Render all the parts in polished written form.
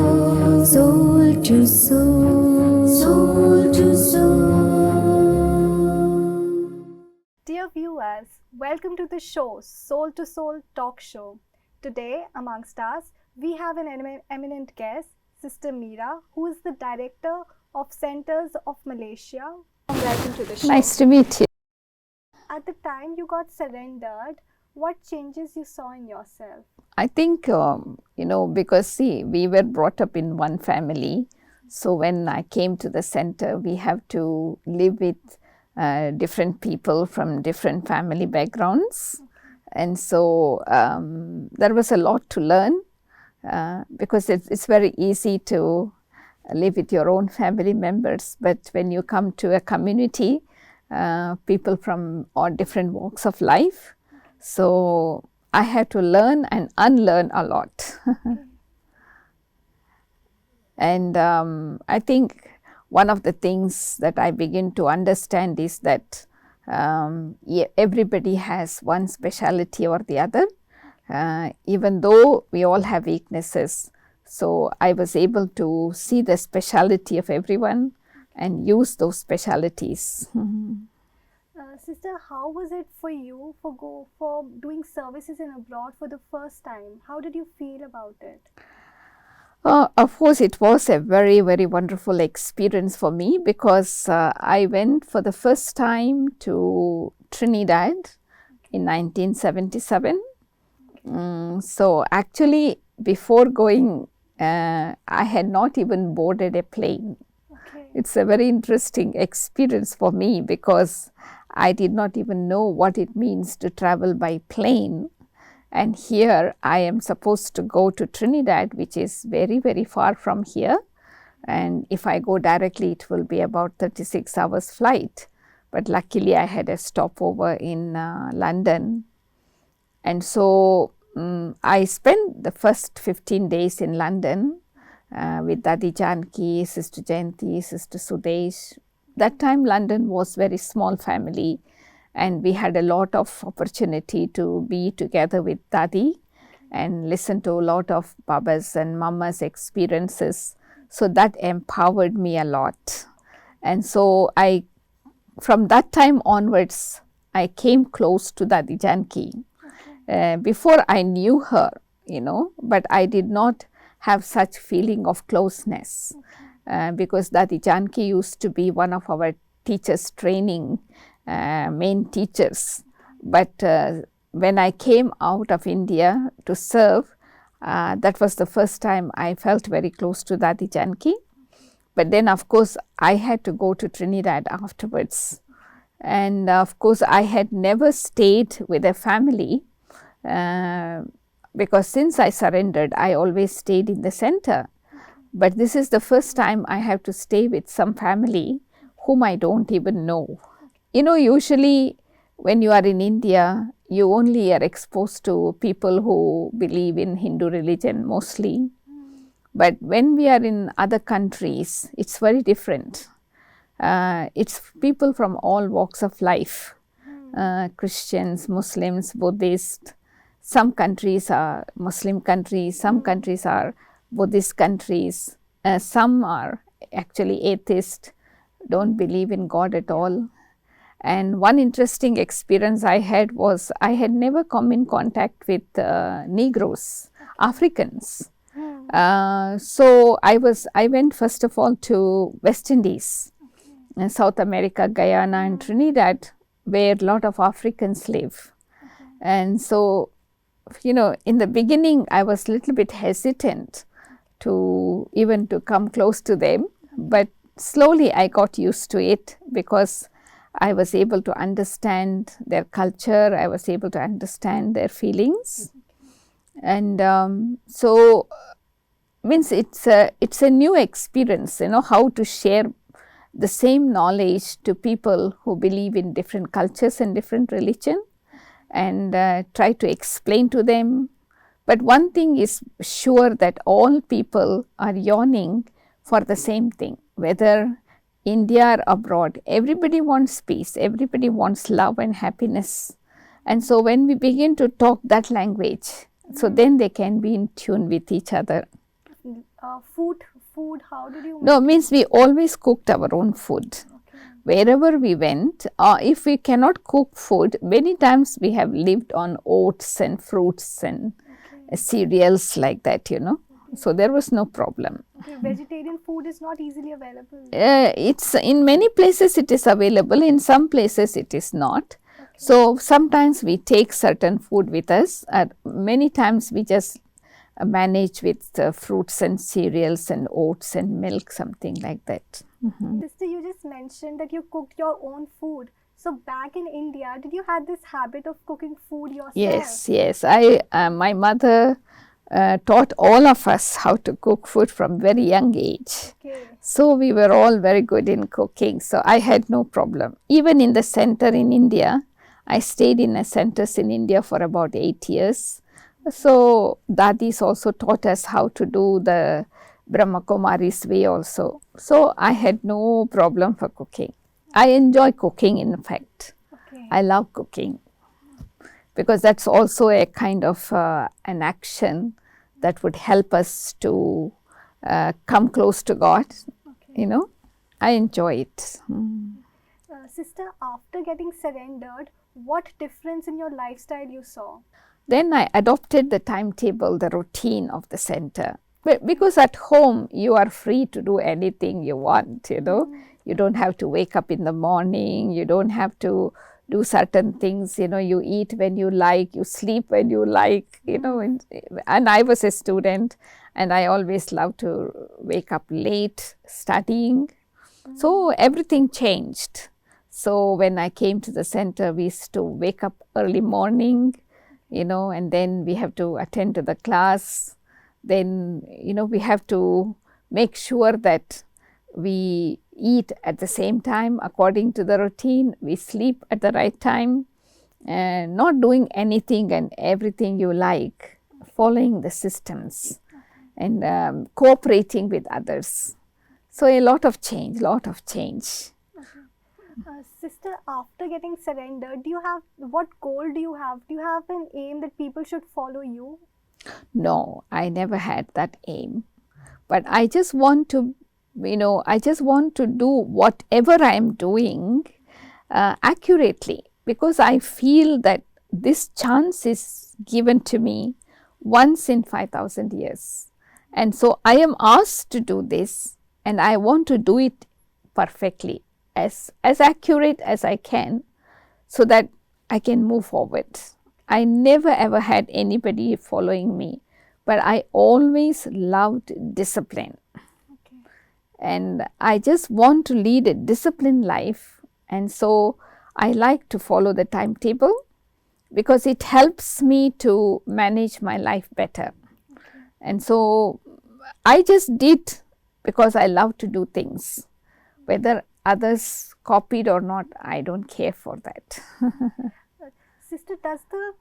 soul to soul, soul to soul. Dear viewers, welcome to the show Soul to Soul Talk Show. Today, amongst us, we have an eminent guest, Sister Meera, who is the Director of Centers of Malaysia. Welcome to the show. Nice to meet you. At the time you got surrendered, what changes you saw in yourself? I think, because see, we were brought up in one family. So when I came to the center, we have to live with different people from different family backgrounds. And so there was a lot to learn because it's very easy to live with your own family members. But when you come to a community, people from all different walks of life, so I had to learn and unlearn a lot. And I think one of the things that I begin to understand is that everybody has one speciality or the other, even though we all have weaknesses. So I was able to see the speciality of everyone and use those specialities. Sister, how was it for you for doing services in abroad for the first time? How did you feel about it? Of course, it was a very, very wonderful experience for me because I went for the first time to Trinidad in 1977. So actually, before going, I had not even boarded a plane. Okay. It's a very interesting experience for me because I did not even know what it means to travel by plane. And here I am supposed to go to Trinidad, which is very, very far from here. And if I go directly, it will be about 36 hours flight. But luckily, I had a stopover in London. And so I spent the first 15 days in London with Dadi Janki, Sister Jayanti, Sister Sudesh. That time London was very small family and we had a lot of opportunity to be together with Dadi and listen to a lot of Baba's and Mama's experiences. So that empowered me a lot. And so from that time onwards, I came close to Dadi Janki. Before I knew her, but I did not have such feeling of closeness. Because Dadi Janki used to be one of our teachers training, main teachers. But when I came out of India to serve, that was the first time I felt very close to Dadi Janki. But then of course I had to go to Trinidad afterwards. And of course I had never stayed with a family because since I surrendered, I always stayed in the center. But this is the first time I have to stay with some family whom I don't even know. Usually when you are in India, you only are exposed to people who believe in Hindu religion mostly. But when we are in other countries, it's very different. It's people from all walks of life, Christians, Muslims, Buddhists. Some countries are Muslim countries, some countries are Buddhist countries, some are actually atheist, don't believe in God at all. And one interesting experience I had was I had never come in contact with Negroes, Africans. So I went first of all to West Indies, South America, Guyana and Trinidad, where a lot of Africans live. And so, in the beginning I was a little bit hesitant to come close to them, but slowly I got used to it because I was able to understand their culture, I was able to understand their feelings. And so means it's a new experience, how to share the same knowledge to people who believe in different cultures and different religion and try to explain to them. But one thing is sure, that all people are yearning for the same thing, whether India or abroad. Everybody wants peace, everybody wants love and happiness. And so when we begin to talk that language, so then they can be in tune with each other. Food. How did you? No, means we always cooked our own food. Okay. Wherever we went, if we cannot cook food, many times we have lived on oats and fruits and cereals like that, So there was no problem. Okay, vegetarian food is not easily available. It's in many places it is available, in some places it is not. So sometimes we take certain food with us, many times we just manage with fruits and cereals and oats and milk, something like that. Sister, you just mentioned that you cooked your own food. So back in India, did you have this habit of cooking food yourself? Yes. My mother taught all of us how to cook food from very young age. Okay. So we were all very good in cooking. So I had no problem. Even in the center in India, I stayed in a centers in India for about 8 years. So Dadis also taught us how to do the Brahma Kumari's way also. So I had no problem for cooking. I enjoy cooking, in fact. Okay. I love cooking because that's also a kind of an action that would help us to come close to God. Okay. I enjoy it. Sister, after getting surrendered, what difference in your lifestyle you saw? Then I adopted the timetable, the routine of the center. Because at home, you are free to do anything you want, You don't have to wake up in the morning. You don't have to do certain things, you eat when you like, you sleep when you like, and I was a student and I always loved to wake up late studying. So everything changed. So when I came to the center, we used to wake up early morning, and then we have to attend to the class. Then, we have to make sure that we eat at the same time according to the routine. We sleep at the right time, and not doing anything and everything you like, following the systems and cooperating with others. So a lot of change. Sister, after getting surrendered, what goal do you have? Do you have an aim that people should follow you? No, I never had that aim. But I just want to, do whatever I am doing accurately, because I feel that this chance is given to me once in 5,000 years. And so I am asked to do this, and I want to do it perfectly, as accurate as I can, so that I can move forward. I never ever had anybody following me, but I always loved discipline. Okay. And I just want to lead a disciplined life, and so I like to follow the timetable because it helps me to manage my life better. Okay. And so I just did because I love to do things. Whether others copied or not, I don't care for that. Sister, does the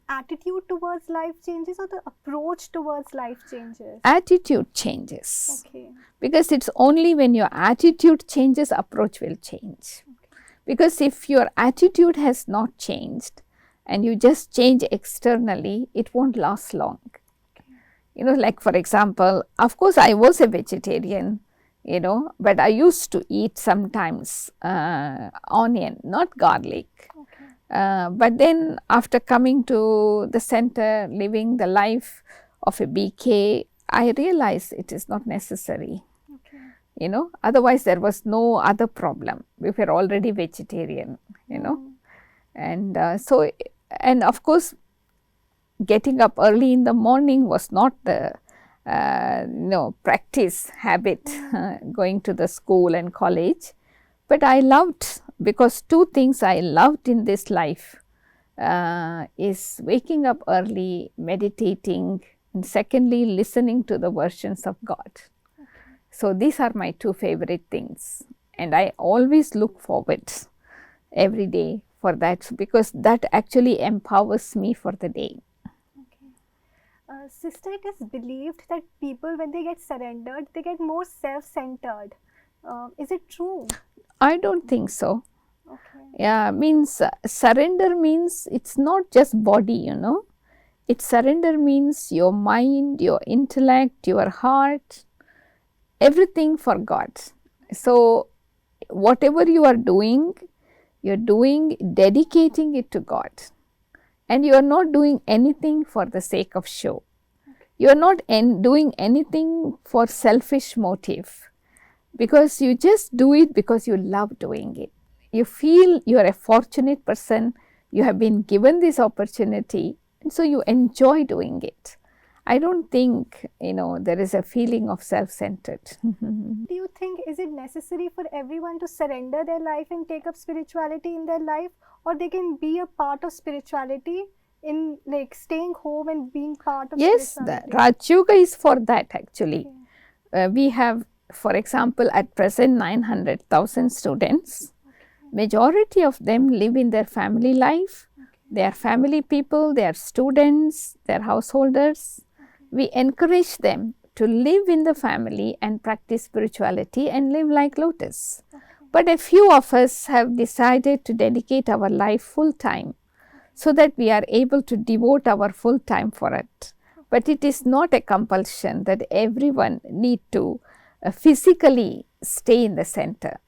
attitude towards life changes or the approach towards life changes? Attitude changes. Okay. Because it's only when your attitude changes, approach will change. Okay. Because if your attitude has not changed and you just change externally, it won't last long. Okay. Like for example, of course I was a vegetarian, but I used to eat sometimes onion, not garlic. Okay. But then after coming to the center, living the life of a BK, I realized it is not necessary. Okay. Otherwise there was no other problem. We were already vegetarian, And and of course, getting up early in the morning was not the practice habit, going to the school and college. But I loved, because two things I loved in this life is waking up early, meditating, and secondly, listening to the versions of God. Okay. So these are my two favorite things, and I always look forward every day for that, because that actually empowers me for the day. Sister, it is believed that people, when they get surrendered, they get more self-centered. Is it true? I don't think so. Okay. Yeah, means surrender means it's not just body, It surrender means your mind, your intellect, your heart, everything for God. So, whatever you are doing, you're doing dedicating it to God. And you are not doing anything for the sake of show. You are not doing anything for selfish motive, because you just do it because you love doing it. You feel you are a fortunate person, you have been given this opportunity, and so you enjoy doing it. I don't think, there is a feeling of self-centered. Do you think, is it necessary for everyone to surrender their life and take up spirituality in their life, or they can be a part of spirituality in like staying home and being part of Yes, the spirituality? Raj Yoga is for that actually. We have, for example, at present 900,000 students. Majority of them live in their family life. They are family people, they are students, they are householders. We encourage them to live in the family and practice spirituality and live like lotus. But a few of us have decided to dedicate our life full time, so that we are able to devote our full time for it. But it is not a compulsion that everyone need to physically stay in the center.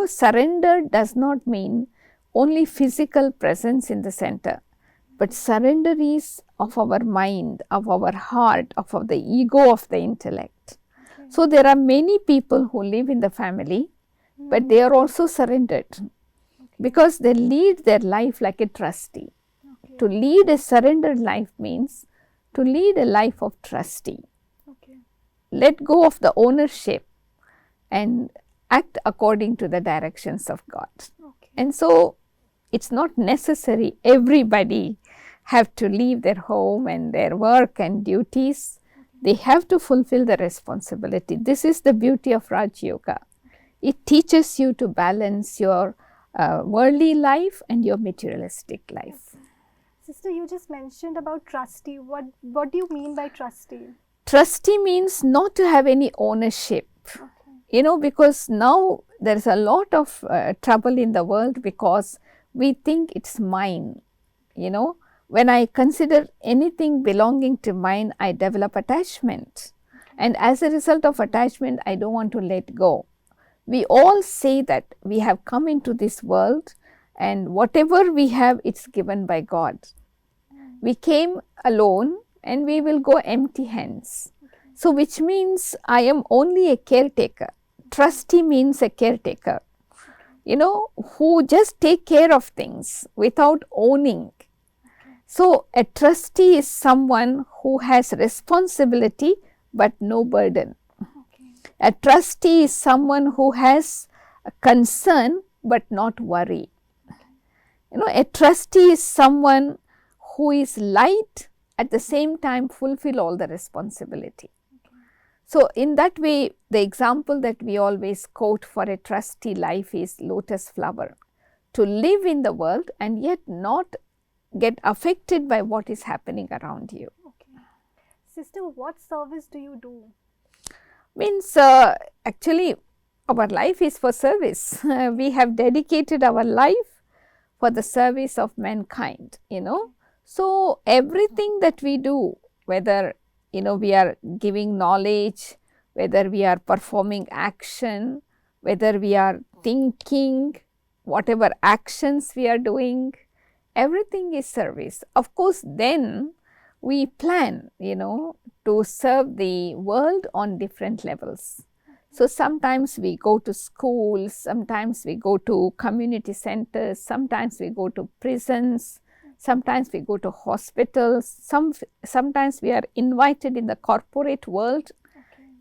Surrender does not mean only physical presence in the center, but surrender is of our mind, of our heart, of the ego, of the intellect. So, there are many people who live in the family, but they are also surrendered, because they lead their life like a trustee. To lead a surrendered life means to lead a life of trustee. Let go of the ownership and act according to the directions of God. And so, it's not necessary everybody have to leave their home and their work and duties. They have to fulfill the responsibility. This is the beauty of Raj Yoga. It teaches you to balance your worldly life and your materialistic life. Sister, you just mentioned about trustee. What do you mean by trustee? Trustee means not to have any ownership. Because now there is a lot of trouble in the world, because we think it's mine. When I consider anything belonging to mine, I develop attachment. And as a result of attachment, I don't want to let go. We all say that we have come into this world, and whatever we have, it's given by God. We came alone and we will go empty hands. So, which means I am only a caretaker. Trustee means a caretaker, who just take care of things without owning. So, a trustee is someone who has responsibility but no burden. A trustee is someone who has a concern but not worry. A trustee is someone who is light, at the same time fulfill all the responsibility. So, in that way, the example that we always quote for a trustee life is lotus flower. To live in the world and yet not get affected by what is happening around you. Sister, what service do you do? Means actually our life is for service. We have dedicated our life for the service of mankind, So, everything that we do, whether we are giving knowledge, whether we are performing action, whether we are thinking, whatever actions we are doing, everything is service. Of course, then we plan, to serve the world on different levels. So, sometimes we go to schools, sometimes we go to community centers, sometimes we go to prisons, sometimes we go to hospitals, sometimes we are invited in the corporate world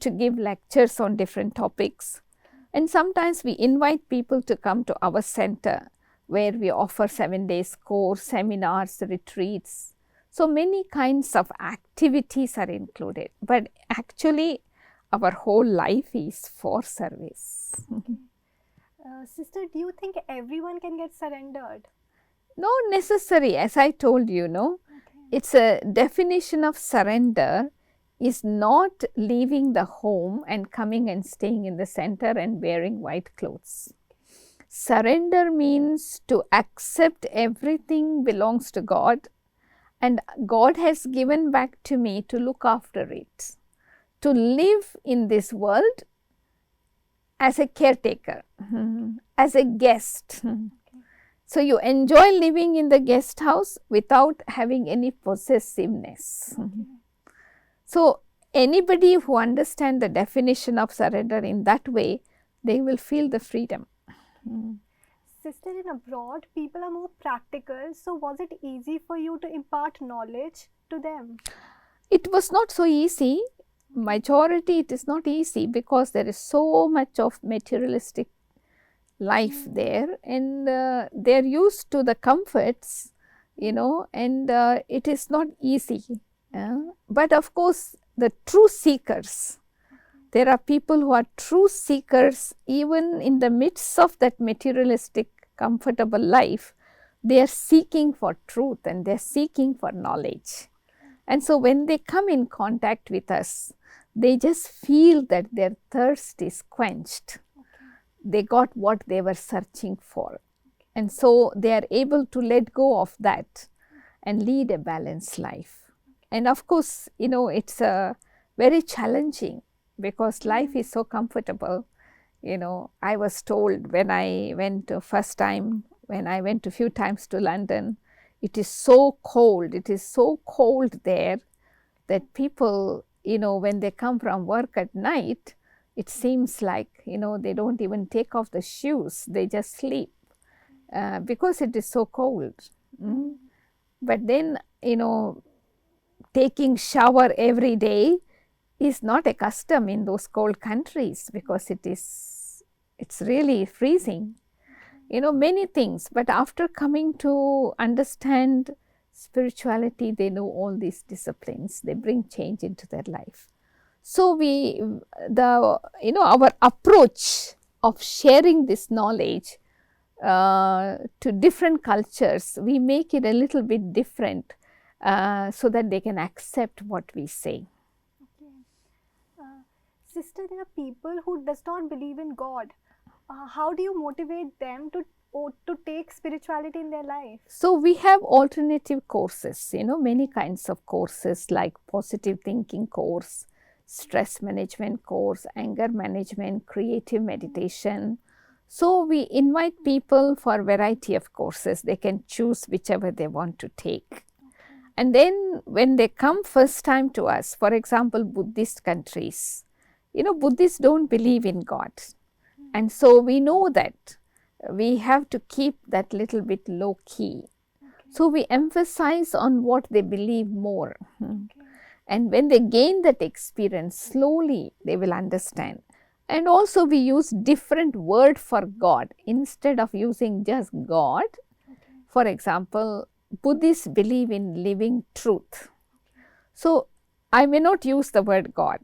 to give lectures on different topics. And sometimes we invite people to come to our center, where we offer 7 days course, seminars, retreats. So, many kinds of activities are included, but actually our whole life is for service. Sister, do you think everyone can get surrendered? Not necessary, as I told you, it's a definition of surrender is not leaving the home and coming and staying in the center and wearing white clothes. Surrender means to accept everything belongs to God. and God has given back to me to look after it, to live in this world as a caretaker, as a guest. So you enjoy living in the guest house without having any possessiveness. So anybody who understands the definition of surrender in that way, they will feel the freedom. Sister, in abroad, people are more practical. So was it easy for you to impart knowledge to them? It was not so easy. Majority, it is not easy because there is so much of materialistic life there, and they are used to the comforts, and it is not easy. But of course, the true seekers, there are people who are true seekers even in the midst of that materialistic comfortable life. They are seeking for truth and they are seeking for knowledge. And so when they come in contact with us, they just feel that their thirst is quenched. They got what they were searching for. And so they are able to let go of that and lead a balanced life. And of course, it's very challenging because life is so comfortable. I was told when I went first time, when I went a few times to London, it is so cold. It is so cold there that people, when they come from work at night, it seems like, they don't even take off the shoes. They just sleep because it is so cold. But then, taking shower every day is not a custom in those cold countries because it's really freezing. Many things. But after coming to understand spirituality, they know all these disciplines. They bring change into their life. So our approach of sharing this knowledge to different cultures, we make it a little bit different so that they can accept what we say. Sister, there are people who does not believe in God. How do you motivate them to take spirituality in their life? So we have alternative courses, many kinds of courses like positive thinking course, stress management course, anger management, creative meditation. So we invite people for a variety of courses. They can choose whichever they want to take. And then when they come first time to us, for example, Buddhist countries, Buddhists don't believe in God. And so we know that we have to keep that little bit low key. So we emphasize on what they believe more. And when they gain that experience, slowly they will understand. And also we use different word for God instead of using just God. For example, Buddhists believe in living truth. So I may not use the word God.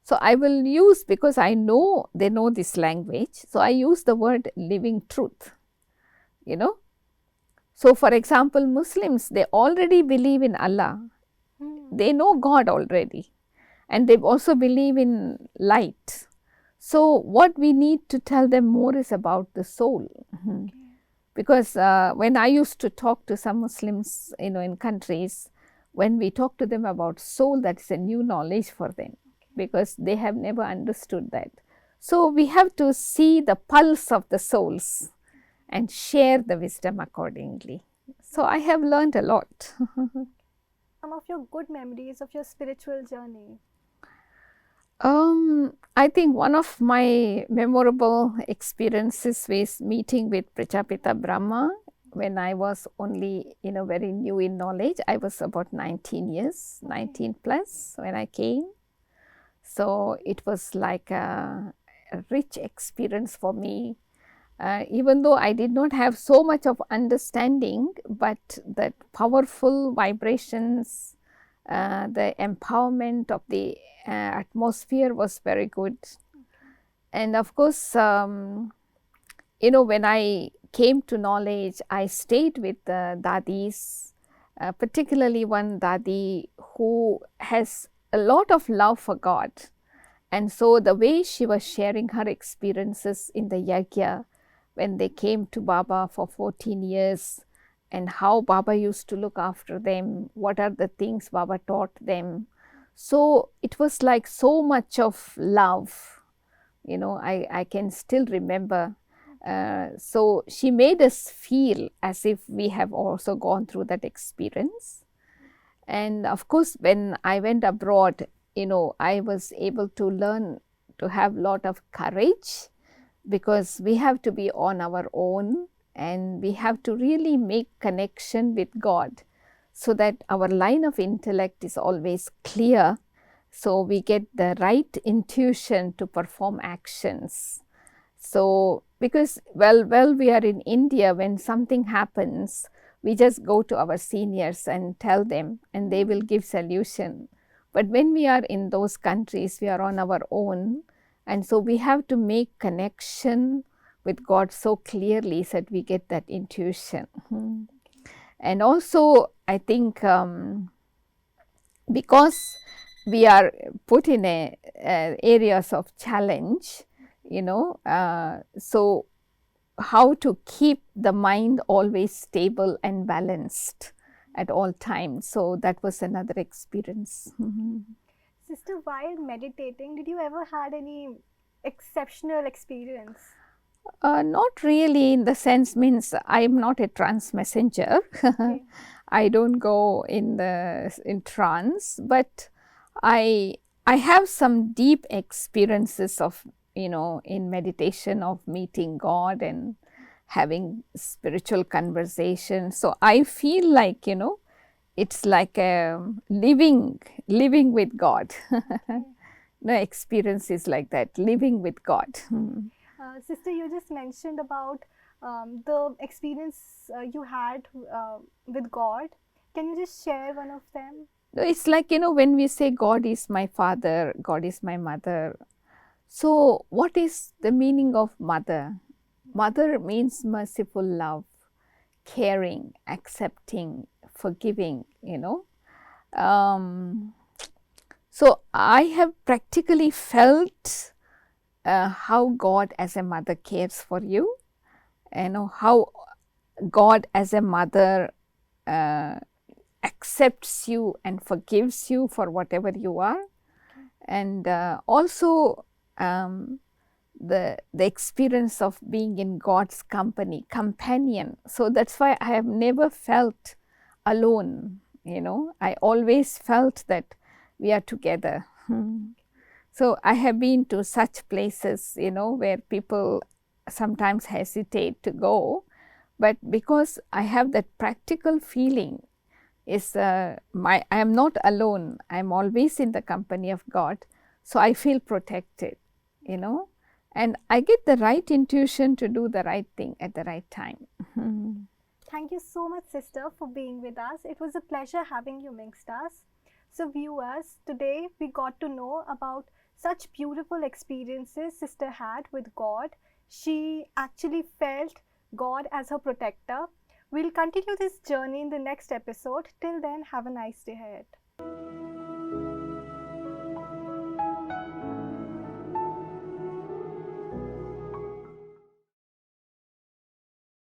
So I will use, because I know they know this language, so I use the word living truth. So for example, Muslims, they already believe in Allah. They know God already. And they also believe in light. So what we need to tell them more is about the soul. Because when I used to talk to some Muslims, in countries, when we talk to them about soul, that is a new knowledge for them. Because they have never understood that. So we have to see the pulse of the souls and share the wisdom accordingly. So I have learned a lot. Some of your good memories of your spiritual journey. I think one of my memorable experiences was meeting with Prajapita Brahma when I was only, very new in knowledge. I was about 19 years, 19 plus when I came. So it was like a rich experience for me, even though I did not have so much of understanding, but that powerful vibrations, the empowerment of the atmosphere was very good. And of course, when I came to knowledge, I stayed with dadis, particularly one dadi who has a lot of love for God. And so the way she was sharing her experiences in the yagya when they came to Baba for 14 years, and how Baba used to look after them, what are the things Baba taught them. So it was like so much of love, you know, I can still remember. So she made us feel as if we have also gone through that experience. And of course, when I went abroad, you know, I was able to learn to have a lot of courage, because we have to be on our own and we have to really make connection with God, so that our line of intellect is always clear, so we get the right intuition to perform actions. So because well we are in India, when something happens, we just go to our seniors and tell them and they will give solution. But when we are in those countries, we are on our own, and so we have to make connection with God so clearly so that we get that intuition. And also I think because we are put in areas of challenge, you know, so how to keep the mind always stable and balanced at all times. So that was another experience. Sister, while meditating, did you ever had any exceptional experience? Not really, in the sense, means I am not a trance messenger. Okay. I don't go in trance, but I have some deep experiences of, you know, in meditation, of meeting God and having spiritual conversation. So I feel like, you know, it's like living with God. No experience is like that, living with God. Sister, you just mentioned about the experience you had with God. Can you just share one of them? No, it's like, you know, when we say God is my father, God is my mother. So what is the meaning of mother? Mother means merciful love, caring, accepting, forgiving, you know. So I have practically felt how God as a mother cares for you, you know, how God as a mother accepts you and forgives you for whatever you are. And also the experience of being in God's company, companion. So that's why I have never felt alone, you know. I always felt that we are together. So I have been to such places, you know, where people sometimes hesitate to go, but because I have that practical feeling, is I am not alone. I am always in the company of God, so I feel protected, you know, and I get the right intuition to do the right thing at the right time. Thank you so much, sister, for being with us. It was a pleasure having you amongst us. So, viewers, today we got to know about such beautiful experiences sister had with God. She actually felt God as her protector. We'll continue this journey in the next episode. Till then, have a nice day ahead.